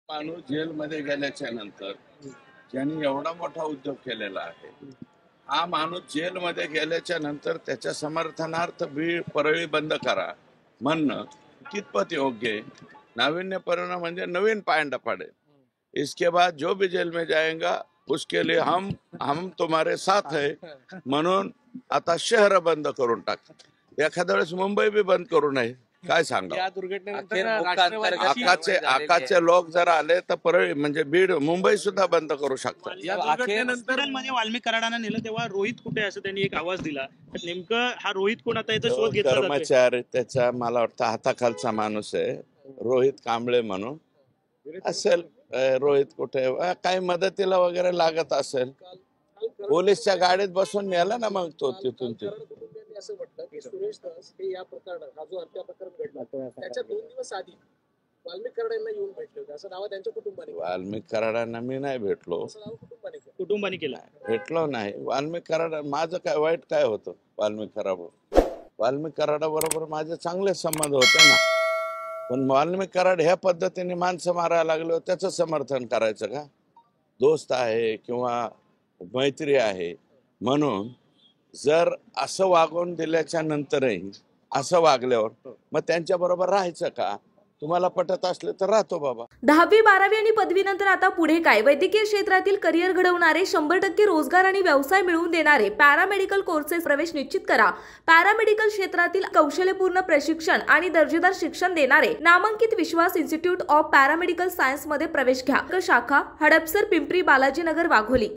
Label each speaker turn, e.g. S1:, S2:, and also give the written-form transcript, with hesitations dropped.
S1: माणूस जेलमध्ये गेल्याच्या नंतर ज्यांनी एवढा मोठा उद्योग केलेला आहे, हा माणूस जेलमध्ये गेल्याच्या नंतर त्याच्या समर्थनार्थ परळी बंद करा म्हणणं कितपत योग्य आहे? नाविन्यपूर्ण म्हणजे नवीन पायंडा पाडे। इसके बाद जो भी जेल में जाएगा उसके लिए हम तुम्हारे साथ है म्हणून आता शहर बंद करून टाक। एखाद्या वेळेस मुंबई बी बंद करू नये, काय सांगा?
S2: या दुर्घटनेनंतर राष्ट्रवादी
S1: आकाचे लोक जर आले तर परळी म्हणजे बीड मुंबई सुद्धा बंद करू शकतात।
S2: या दुर्घटनेनंतर मध्ये वाल्मिक कराडांना नेलं तेव्हा रोहित कुठे असं त्यांनी एक आवाज दिला, तर नेमकं हा रोहित कोण आता याचा शोध घेतला जातोय?
S1: कर्मचारी त्याचा मला वाटतं हाताखालचा माणूस आहे, रोहित कांबळे म्हणून असेल। रोहित कुठे काही मदतीला वगैरे लागत असेल, पोलीसच्या गाडीत बसून नेला ना मग तो तिथून
S3: असं म्हटलं की सुरेश धस हे या प्रकरणात हा जो हत्या प्रकरण घडला त्याच्या 2 दिवस आधी वाल्मिक कराडांना येऊन भेटले होते असं दावा त्यांच्या कुटुंबाने
S1: वाल्मिक कराडांना मी नाही भेटलो,
S2: कुटुंबाने केला।
S1: भेटलो नाही। वाल्मिक कराड माझं काय वाईट काय होतं? वाल्मिक कराडाबरोबर माझे चांगले संबंध होते ना, पण वाल्मिक कराड ह्या पद्धतीने माणसं मारायला लागलो त्याचं समर्थन करायचं का? दोस्त आहे किंवा मैत्री आहे म्हणून जर असं वागून दिल्याच्या नंतरही असं वागल्यावर मग त्यांच्या बरोबर राहायचं का? तुम्हाला पटत असले तर राहतो बाबा।
S4: 10वी 12वी आणि पदवीनंतर आता पुढे काय? वैद्यकीय क्षेत्रातील करिअर घडवणारे 100% रोजगार आणि व्यवसाय मिळवून देणारे पॅरामेडिकल कोर्सेस प्रवेश निश्चित करा। पॅरामेडिकल क्षेत्रातील कौशल्यपूर्ण प्रशिक्षण आणि दर्जेदार शिक्षण देणारे नामांकित विश्वास इन्स्टिट्यूट ऑफ पॅरामेडिकल सायन्स मध्ये प्रवेश घ्या। शाखा हडपसर, पिंपरी, बालाजीनगर, वाघोली।